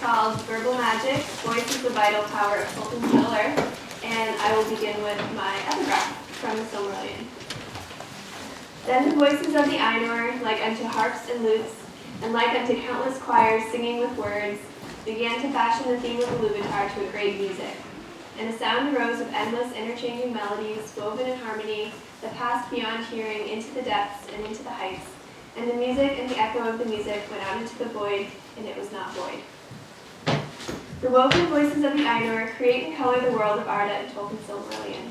called Verbal Magic, Voice is the Vital Power of Tolkien's Middle-earth, and I will begin with my epigraph from the Silmarillion. Then the voices of the Ainur, like unto harps and lutes, and like unto countless choirs singing with words, began to fashion the theme of the Iluvatar to a great music. And a sound arose of endless interchanging melodies, woven in harmony, that passed beyond hearing into the depths and into the heights. And the music and the echo of the music went out into the void, and it was not void. The woven voices of the Ainur create and color the world of Arda and Tolkien's Silmarillion.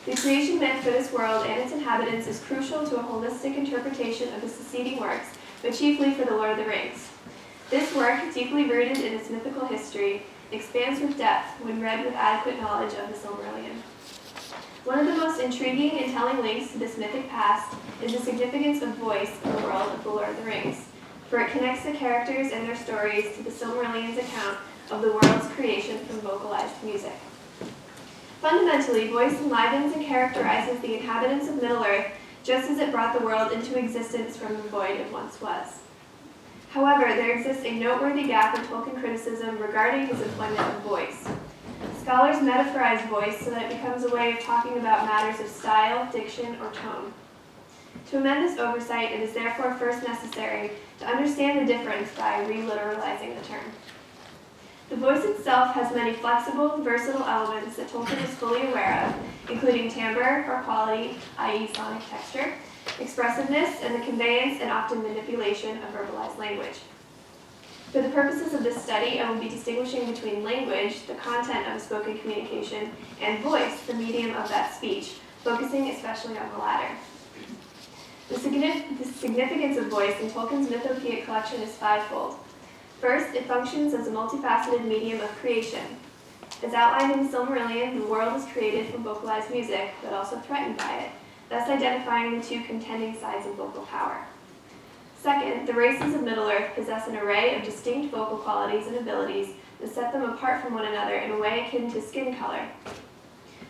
The creation myth for this world and its inhabitants is crucial to a holistic interpretation of the succeeding works, but chiefly for the Lord of the Rings. This work, deeply rooted in its mythical history, expands with depth when read with adequate knowledge of the Silmarillion. One of the most intriguing and telling links to this mythic past is the significance of voice in the world of the Lord of the Rings, for it connects the characters and their stories to the Silmarillion's account of the world's creation from vocalized music. Fundamentally, voice enlivens and characterizes the inhabitants of Middle-earth just as it brought the world into existence from the void it once was. However, there exists a noteworthy gap in Tolkien criticism regarding his employment of voice. Scholars metaphorize voice so that it becomes a way of talking about matters of style, diction, or tone. To amend this oversight, it is therefore first necessary to understand the difference by reliteralizing the term. The voice itself has many flexible, versatile elements that Tolkien is fully aware of, including timbre or quality, i.e. sonic texture, expressiveness, and the conveyance and often manipulation of verbalized language. For the purposes of this study, I will be distinguishing between language, the content of a spoken communication, and voice, the medium of that speech, focusing especially on the latter. The significance of voice in Tolkien's mythopoeic collection is fivefold. First, it functions as a multifaceted medium of creation. As outlined in the Silmarillion, the world is created from vocalized music, but also threatened by it, thus identifying the two contending sides of vocal power. Second, the races of Middle-earth possess an array of distinct vocal qualities and abilities that set them apart from one another in a way akin to skin color.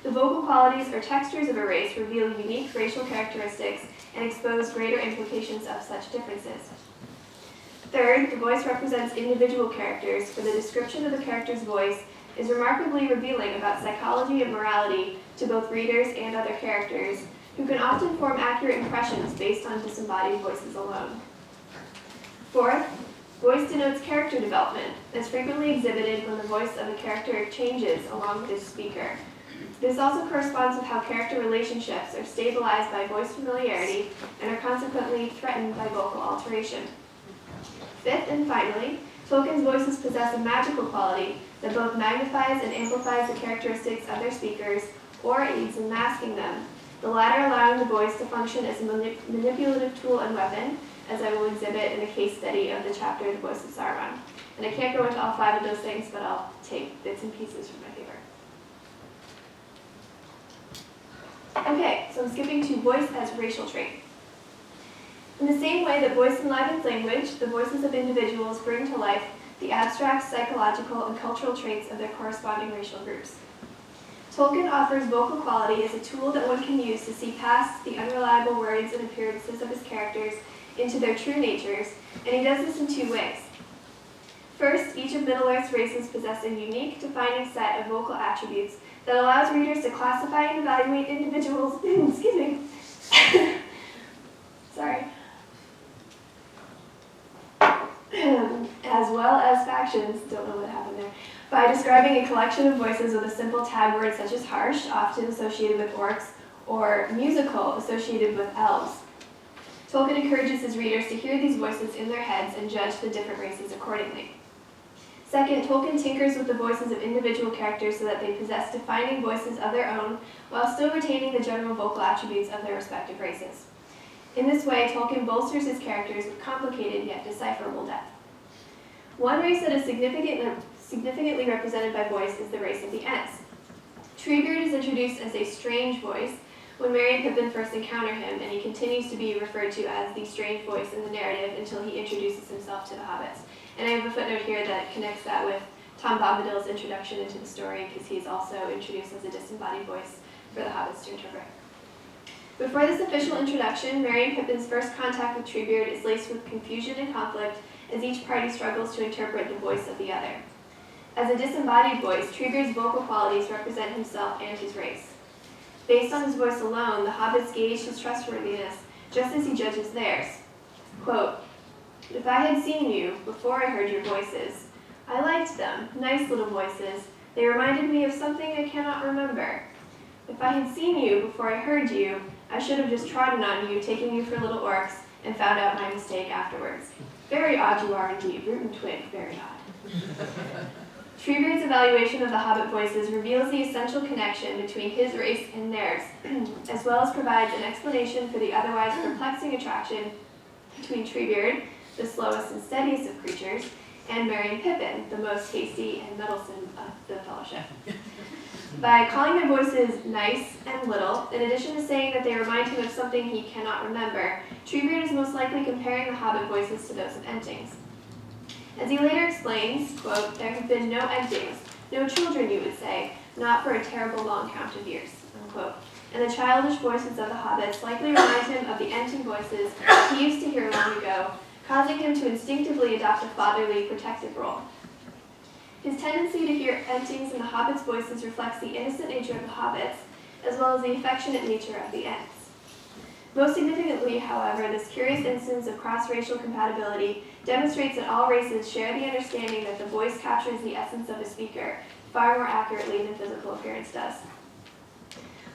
The vocal qualities or textures of a race reveal unique racial characteristics and expose greater implications of such differences. Third, the voice represents individual characters, for the description of the character's voice is remarkably revealing about psychology and morality to both readers and other characters, who can often form accurate impressions based on disembodied voices alone. Fourth, voice denotes character development, as frequently exhibited when the voice of a character changes along with its speaker. This also corresponds with how character relationships are stabilized by voice familiarity and are consequently threatened by vocal alteration. Fifth and finally, Tolkien's voices possess a magical quality that both magnifies and amplifies the characteristics of their speakers or aids in masking them, the latter allowing the voice to function as a manipulative tool and weapon, as I will exhibit in a case study of the chapter The Voice of Saruman. And I can't go into all five of those things, but I'll take bits and pieces from my paper. Okay, so I'm skipping to voice as racial trait. In the same way that voice enlivens language, the voices of individuals bring to life the abstract, psychological, and cultural traits of their corresponding racial groups. Tolkien offers vocal quality as a tool that one can use to see past the unreliable words and appearances of his characters into their true natures, and he does this in two ways. First, each of Middle-earth's races possess a unique, defining set of vocal attributes that allows readers to classify and evaluate individuals, excuse me, sorry, as well as factions, don't know what happened there, by describing a collection of voices with a simple tag word such as harsh, often associated with orcs, or musical, associated with elves. Tolkien encourages his readers to hear these voices in their heads and judge the different races accordingly. Second, Tolkien tinkers with the voices of individual characters so that they possess defining voices of their own, while still retaining the general vocal attributes of their respective races. In this way, Tolkien bolsters his characters with complicated yet decipherable depth. One race that is significantly represented by voice is the race of the Ents. Treebeard is introduced as a strange voice when Merry and Pippin first encounter him, and he continues to be referred to as the strange voice in the narrative until he introduces himself to the hobbits. And I have a footnote here that connects that with Tom Bombadil's introduction into the story, because he's also introduced as a disembodied voice for the hobbits to interpret. Before this official introduction, Merry and Pippin's first contact with Treebeard is laced with confusion and conflict, as each party struggles to interpret the voice of the other. As a disembodied voice, Treebeard's vocal qualities represent himself and his race. Based on his voice alone, the hobbits gauge his trustworthiness just as he judges theirs. Quote, "If I had seen you before I heard your voices, I liked them, nice little voices. They reminded me of something I cannot remember. If I had seen you before I heard you, I should have just trodden on you, taking you for little orcs, and found out my mistake afterwards. Very odd you are indeed, root and twig, very odd." Treebeard's evaluation of the hobbit voices reveals the essential connection between his race and theirs, as well as provides an explanation for the otherwise perplexing attraction between Treebeard, the slowest and steadiest of creatures, and Merry and Pippin, the most hasty and meddlesome of the fellowship. By calling their voices nice and little, in addition to saying that they remind him of something he cannot remember, Treebeard is most likely comparing the hobbit voices to those of Entings. As he later explains, quote, "There have been no Entings, no children, you would say, not for a terrible long count of years," unquote. And the childish voices of the hobbits likely remind him of the Enting voices he used to hear long ago, causing him to instinctively adopt a fatherly, protective role. His tendency to hear Entings in the hobbits' voices reflects the innocent nature of the hobbits, as well as the affectionate nature of the Ents. Most significantly, however, this curious instance of cross-racial compatibility demonstrates that all races share the understanding that the voice captures the essence of a speaker far more accurately than physical appearance does.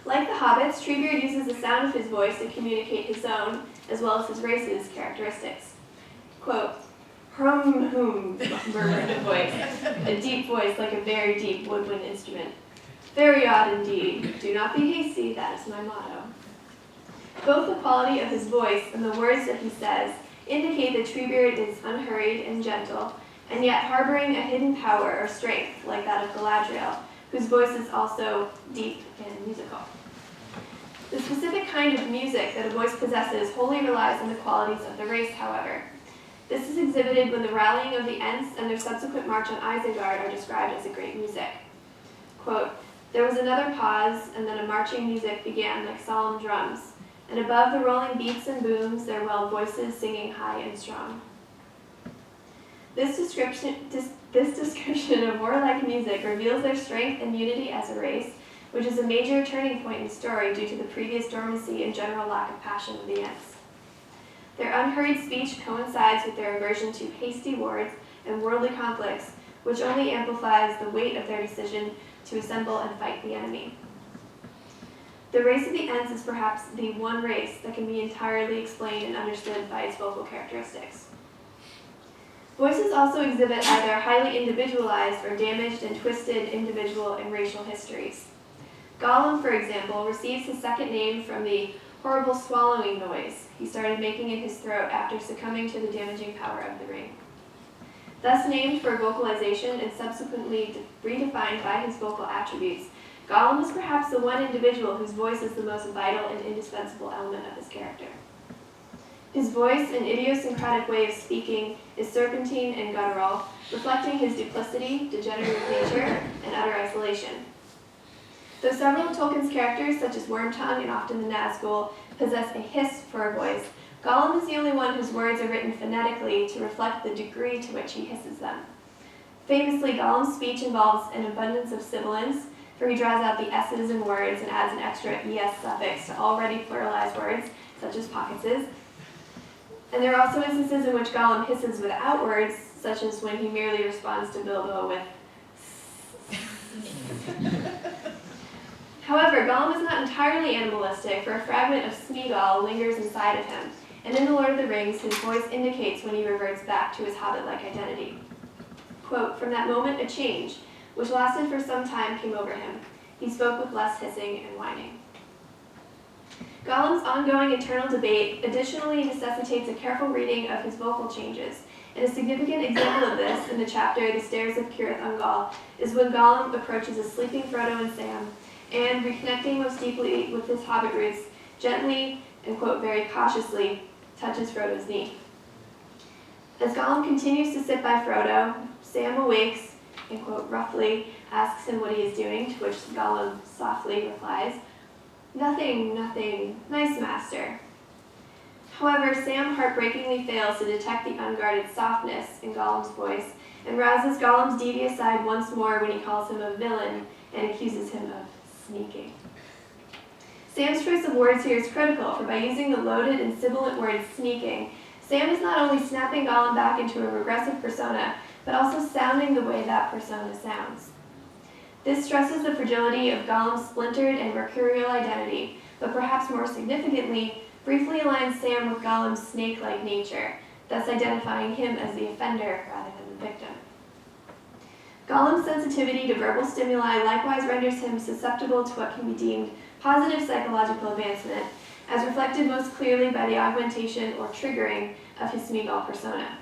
Like the hobbits, Treebeard uses the sound of his voice to communicate his own, as well as his race's, characteristics. Quote, "Hum, murmured a voice, a deep voice like a very deep woodwind instrument. Very odd indeed. Do not be hasty, that is my motto." Both the quality of his voice and the words that he says indicate that Treebeard is unhurried and gentle, and yet harboring a hidden power or strength like that of Galadriel, whose voice is also deep and musical. The specific kind of music that a voice possesses wholly relies on the qualities of the race, however. This is exhibited when the rallying of the Ents and their subsequent march on Isengard are described as a great music. Quote, "There was another pause, and then a marching music began like solemn drums, and above the rolling beats and booms there welled voices singing high and strong." This description of warlike music reveals their strength and unity as a race, which is a major turning point in the story due to the previous dormancy and general lack of passion of the Ents. Their unhurried speech coincides with their aversion to hasty words and worldly conflicts, which only amplifies the weight of their decision to assemble and fight the enemy. The race of the Ents is perhaps the one race that can be entirely explained and understood by its vocal characteristics. Voices also exhibit either highly individualized or damaged and twisted individual and racial histories. Gollum, for example, receives his second name from the horrible swallowing noise he started making in his throat after succumbing to the damaging power of the ring. Thus named for vocalization and subsequently redefined by his vocal attributes, Gollum is perhaps the one individual whose voice is the most vital and indispensable element of his character. His voice and idiosyncratic way of speaking is serpentine and guttural, reflecting his duplicity, degenerative nature, and utter isolation. Though several of Tolkien's characters, such as Wormtongue and often the Nazgul, possess a hiss for a voice, Gollum is the only one whose words are written phonetically to reflect the degree to which he hisses them. Famously, Gollum's speech involves an abundance of sibilants, for he draws out the s's in words and adds an extra es suffix to already pluralized words, such as pocketses. And there are also instances in which Gollum hisses without words, such as when he merely responds to Bilbo with However, Gollum is not entirely animalistic, for a fragment of Smeagol lingers inside of him, and in The Lord of the Rings, his voice indicates when he reverts back to his hobbit-like identity. Quote, "From that moment a change, which lasted for some time, came over him. He spoke with less hissing and whining." Gollum's ongoing internal debate additionally necessitates a careful reading of his vocal changes, and a significant example of this in the chapter The Stairs of Cirith Ungol is when Gollum approaches a sleeping Frodo and Sam, and, reconnecting most deeply with his hobbit roots, gently and, quote, very cautiously, touches Frodo's knee. As Gollum continues to sit by Frodo, Sam awakes and, quote, roughly asks him what he is doing, to which Gollum softly replies, "Nothing, nothing, nice master." However, Sam heartbreakingly fails to detect the unguarded softness in Gollum's voice and rouses Gollum's devious side once more when he calls him a villain and accuses him of sneaking. Sam's choice of words here is critical, for by using the loaded and sibilant word sneaking, Sam is not only snapping Gollum back into a regressive persona, but also sounding the way that persona sounds. This stresses the fragility of Gollum's splintered and mercurial identity, but perhaps more significantly, briefly aligns Sam with Gollum's snake-like nature, thus identifying him as the offender rather than the victim. Gollum's sensitivity to verbal stimuli likewise renders him susceptible to what can be deemed positive psychological advancement, as reflected most clearly by the augmentation or triggering of his Smeagol persona.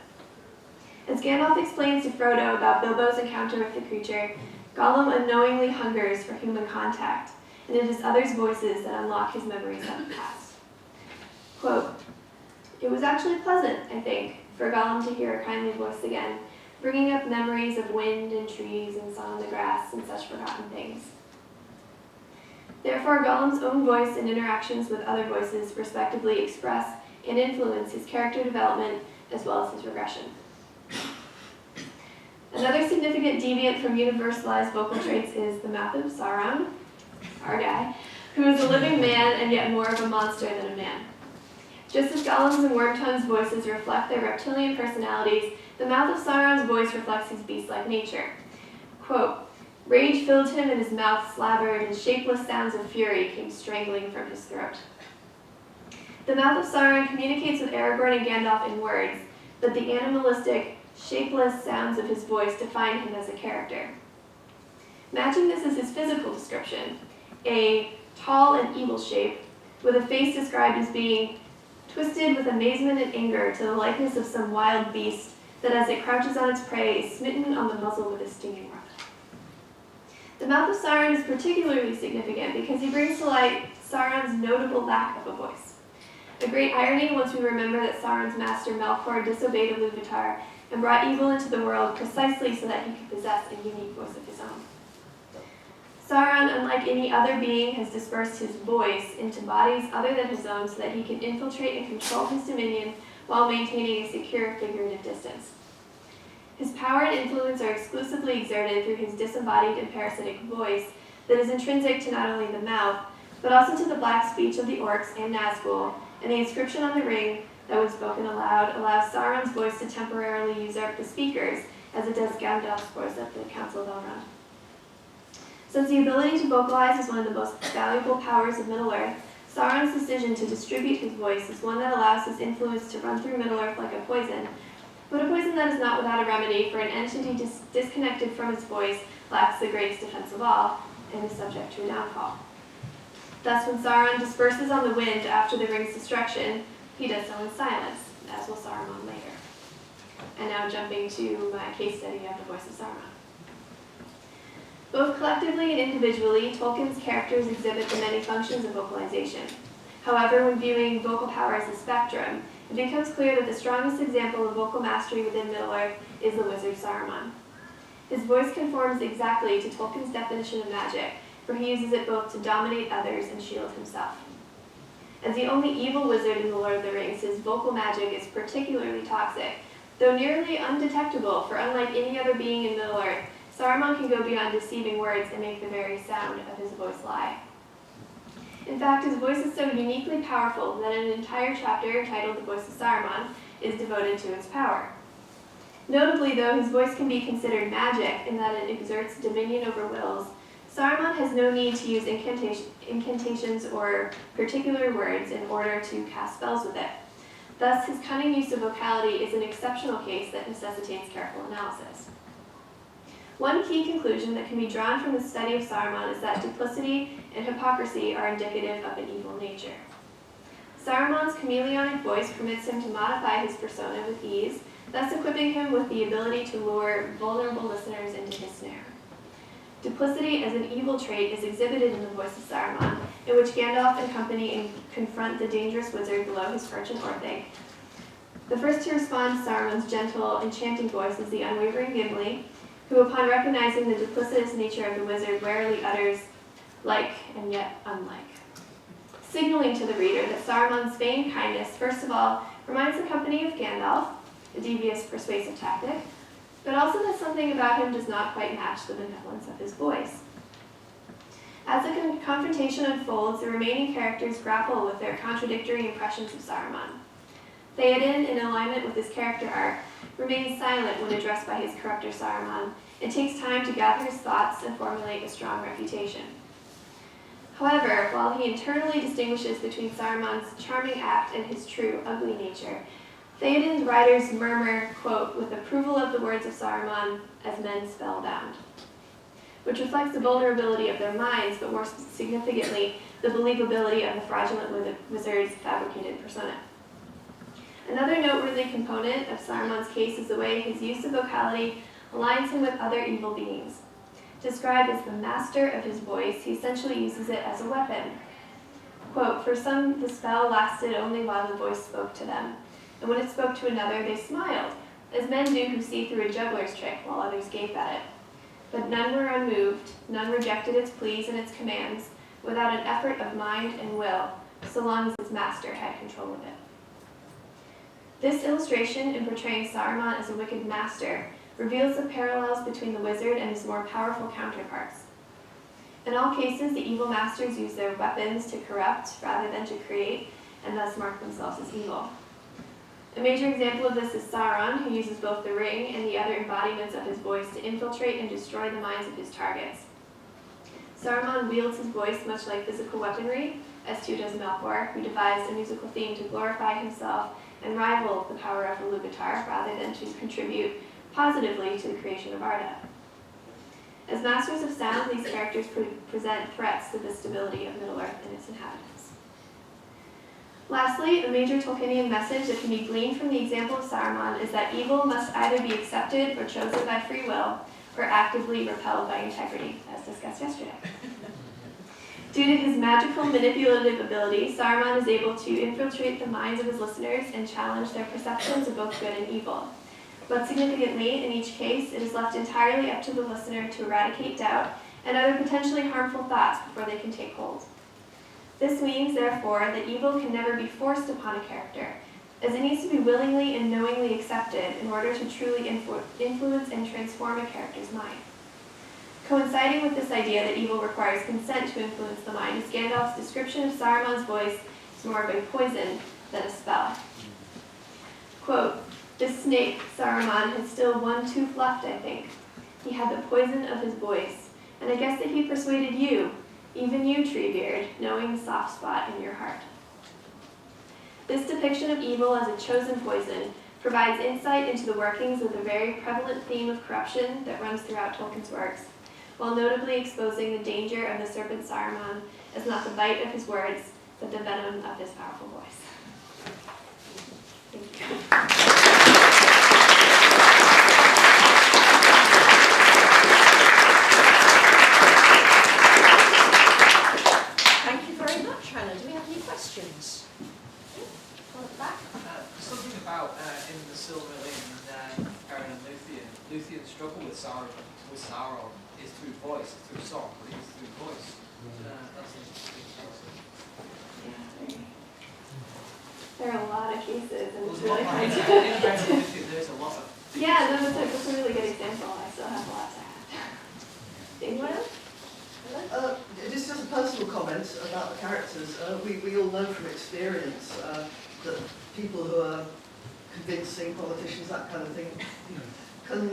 As Gandalf explains to Frodo about Bilbo's encounter with the creature, Gollum unknowingly hungers for human contact, and it is others' voices that unlock his memories of the past. Quote, "It was actually pleasant, I think, for Gollum to hear a kindly voice again, bringing up memories of wind and trees and sun on the grass and such forgotten things." Therefore, Gollum's own voice and interactions with other voices respectively express and influence his character development as well as his regression. Another significant deviant from universalized vocal traits is the mouth of Sauron, our guy, who is a living man and yet more of a monster than a man. Just as Gollum's and Wormtongue's voices reflect their reptilian personalities, the mouth of Sauron's voice reflects his beast-like nature. Quote, "Rage filled him and his mouth slavered, and shapeless sounds of fury came strangling from his throat." The mouth of Sauron communicates with Aragorn and Gandalf in words, but the animalistic, shapeless sounds of his voice define him as a character. Matching this is his physical description, a tall and evil shape, with a face described as being twisted with amazement and anger to the likeness of some wild beast that as it crouches on its prey is smitten on the muzzle with a stinging rod. The mouth of Sauron is particularly significant because he brings to light Sauron's notable lack of a voice. A great irony once we remember that Sauron's master Melkor disobeyed Iluvatar and brought evil into the world precisely so that he could possess a unique voice of his own. Sauron, unlike any other being, has dispersed his voice into bodies other than his own so that he can infiltrate and control his dominion while maintaining a secure figurative distance. His power and influence are exclusively exerted through his disembodied and parasitic voice that is intrinsic to not only the mouth, but also to the black speech of the orcs and Nazgul, and the inscription on the ring that when spoken aloud allows Sauron's voice to temporarily usurp the speakers, as it does Gandalf's voice at the Council of Elrond. Since the ability to vocalize is one of the most valuable powers of Middle-earth, Sauron's decision to distribute his voice is one that allows his influence to run through Middle-earth like a poison, but a poison that is not without a remedy, for an entity disconnected from its voice lacks the greatest defense of all and is subject to a downfall. Thus, when Sauron disperses on the wind after the ring's destruction, he does so in silence, as will Saruman later. And now jumping to my case study of the voice of Saruman. Both collectively and individually, Tolkien's characters exhibit the many functions of vocalization. However, when viewing vocal power as a spectrum, it becomes clear that the strongest example of vocal mastery within Middle-earth is the wizard Saruman. His voice conforms exactly to Tolkien's definition of magic, for he uses it both to dominate others and shield himself. As the only evil wizard in The Lord of the Rings, his vocal magic is particularly toxic, though nearly undetectable, for unlike any other being in Middle-earth, Saruman can go beyond deceiving words and make the very sound of his voice lie. In fact, his voice is so uniquely powerful that an entire chapter titled The Voice of Saruman is devoted to its power. Notably, though, his voice can be considered magic in that it exerts dominion over wills, Saruman has no need to use incantations or particular words in order to cast spells with it. Thus, his cunning use of vocality is an exceptional case that necessitates careful analysis. One key conclusion that can be drawn from the study of Saruman is that duplicity and hypocrisy are indicative of an evil nature. Saruman's chameleonic voice permits him to modify his persona with ease, thus equipping him with the ability to lure vulnerable listeners into his snare. Duplicity as an evil trait is exhibited in the voice of Saruman, in which Gandalf and company confront the dangerous wizard below his perch in Orthanc. The first to respond to Saruman's gentle, enchanting voice is the unwavering Gimli, who, upon recognizing the duplicitous nature of the wizard, warily utters, "like and yet unlike." signaling to the reader that Saruman's feigned kindness, first of all, reminds the company of Gandalf, a devious persuasive tactic, but also that something about him does not quite match the benevolence of his voice. As the confrontation unfolds, the remaining characters grapple with their contradictory impressions of Saruman. Theoden, in alignment with his character arc, remains silent when addressed by his corrupter Saruman, and takes time to gather his thoughts and formulate a strong refutation. However, while he internally distinguishes between Saruman's charming act and his true, ugly nature, Theoden's writers murmur, quote, with approval of the words of Saruman as men spellbound, which reflects the vulnerability of their minds, but more significantly, the believability of the fraudulent wizard's fabricated persona. Another noteworthy component of Saruman's case is the way his use of vocality aligns him with other evil beings. Described as the master of his voice, he essentially uses it as a weapon. Quote, for some, the spell lasted only while the voice spoke to them, and when it spoke to another, they smiled, as men do who see through a juggler's trick while others gape at it. But none were unmoved, none rejected its pleas and its commands, without an effort of mind and will, so long as its master had control of it. This illustration, in portraying Saruman as a wicked master, reveals the parallels between the wizard and his more powerful counterparts. In all cases, the evil masters use their weapons to corrupt rather than to create, and thus mark themselves as evil. A major example of this is Sauron, who uses both the ring and the other embodiments of his voice to infiltrate and destroy the minds of his targets. Saruman wields his voice much like physical weaponry, as too does Melkor, who devised a musical theme to glorify himself and rival the power of the Lugatar rather than to contribute positively to the creation of Arda. As masters of sound, these characters present threats to the stability of Middle-earth and its inhabitants. Lastly, a major Tolkienian message that can be gleaned from the example of Saruman is that evil must either be accepted or chosen by free will, or actively repelled by integrity, as discussed yesterday. Due to his magical manipulative ability, Saruman is able to infiltrate the minds of his listeners and challenge their perceptions of both good and evil. But significantly, in each case, it is left entirely up to the listener to eradicate doubt and other potentially harmful thoughts before they can take hold. This means, therefore, that evil can never be forced upon a character, as it needs to be willingly and knowingly accepted in order to truly influence and transform a character's mind. Coinciding with this idea that evil requires consent to influence the mind is Gandalf's description of Saruman's voice as more of a poison than a spell. Quote, this snake, Saruman, had still one tooth left, I think. He had the poison of his voice, and I guess that he persuaded you, even you, Treebeard, knowing the soft spot in your heart. This depiction of evil as a chosen poison provides insight into the workings of the very prevalent theme of corruption that runs throughout Tolkien's works, while notably exposing the danger of the serpent Saruman as not the bite of his words, but the venom of his powerful voice. Thank you. Questions? On the back? Something about in the Silmarillion, Aaron and Luthien struggle with Sauron is through voice, through song, but it is through voice. That's interesting. There are a lot of cases, and Well, it's really hard to there's a lot of. Yeah, no, that's a really good example. I still have a lot to add. Thank you. Just as a personal comment about the characters, we all know from experience that people who are convincing, politicians, that kind of thing, can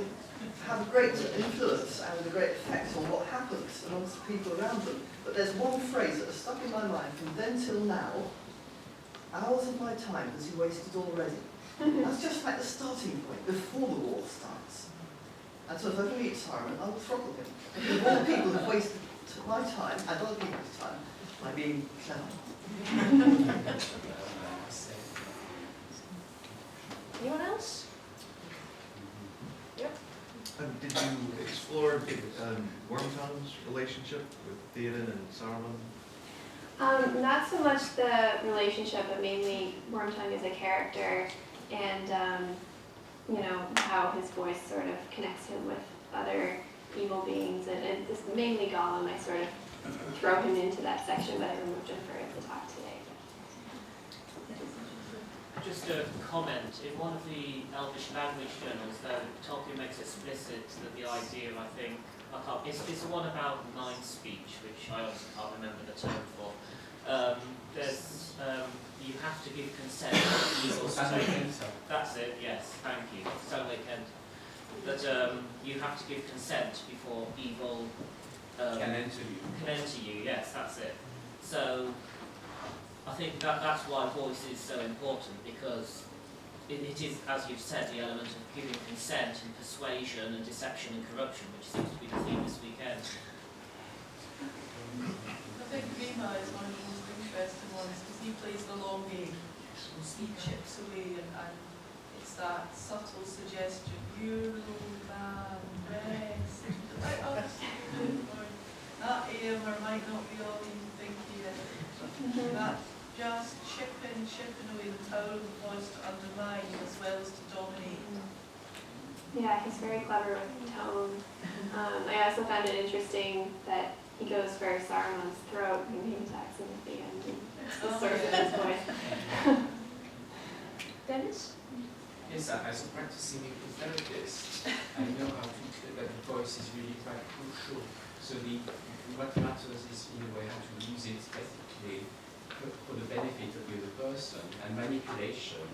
have a great influence and a great effect on what happens amongst the people around them. But there's one phrase that has stuck in my mind from then till now: hours of my time has he wasted already. That's just like the starting point before the war starts. And so if I ever meet Saruman, I will throttle him. Because all the people who've wasted my time and other people's time by being clever. Anyone else? Yep. Did you explore Wormtongue's relationship with Theoden and Saruman? Not so much the relationship, but mainly Wormtongue as a character and how his voice sort of connects him with other evil beings, and it's mainly Gollum I sort of throw him into that section, but I removed him for the talk today. Just a comment. In one of the Elvish language journals, Tolkien makes explicit that the idea, I think, it's the one about mind speech, which I also can't remember the term for. You have to give consent to evil speech. That's it, yes, thank you. That you have to give consent before evil can enter you, yes, that's it. So I think that's why voice is so important, because it is, as you've said, the element of giving consent and persuasion and deception and corruption, which seems to be the theme this weekend. I think Rima is one of the most interesting ones because he plays the long game. He chips away and it's that subtle suggestion, you man, rest. Like us, or that aim or might not be all you think he is. That just chipping away the power of the voice to undermine as well as to dominate. Yeah, he's very clever with tone. I also found it interesting that he goes for Saruman's throat and he attacks him at the end. It's the source of his voice. Dennis? Yes, as a practicing hypnotherapist, I know how to that the voice is really quite crucial. So what matters is in a way how to use it ethically for the benefit of the other person. And manipulation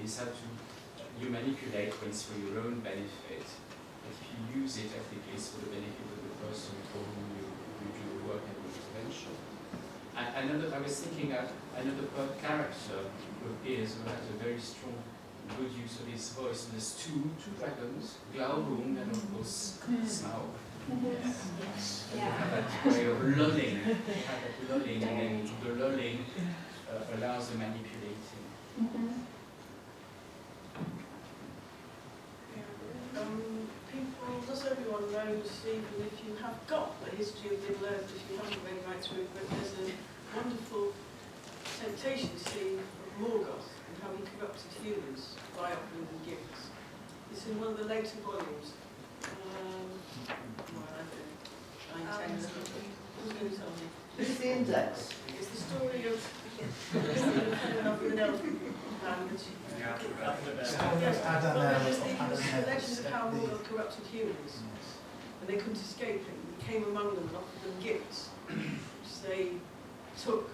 is how to you manipulate when it's for your own benefit. But if you use it ethically, it's for the benefit of the person for whom you do the work and the intervention. And I was thinking of another character who appears who has a very strong, good use of his voice. And there's two dragons, Gollum and of course Smaug. Yes. And you have that way of lulling. You have that lulling, and then the lulling allows the manipulating. People, not everyone knows, even if you have got the history of Middle-earth, if you haven't read right through, but there's a wonderful temptation scene of Morgoth and how he corrupted humans by offering them gifts. It's in one of the later volumes. Who's going to tell me? This is the index. It's the story of an elf language. Yes, there's the legend of how Morgoth corrupted humans, and they couldn't escape him. He came among them and offered them gifts, which they took,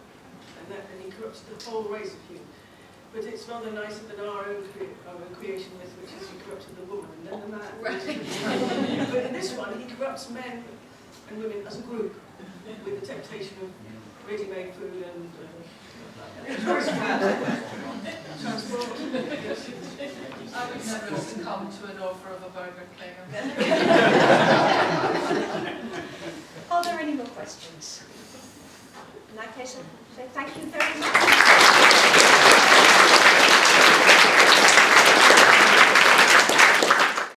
and he corrupted the whole race of humans. But it's rather nicer than our own creation myth, which is he corrupted the woman and then the man. Right. But in this one, he corrupts men and women as a group, with the temptation of ready-made food and transport. I would never succumb to an offer of a Burger King. Are there any more questions? In that case, I'll say thank you very much.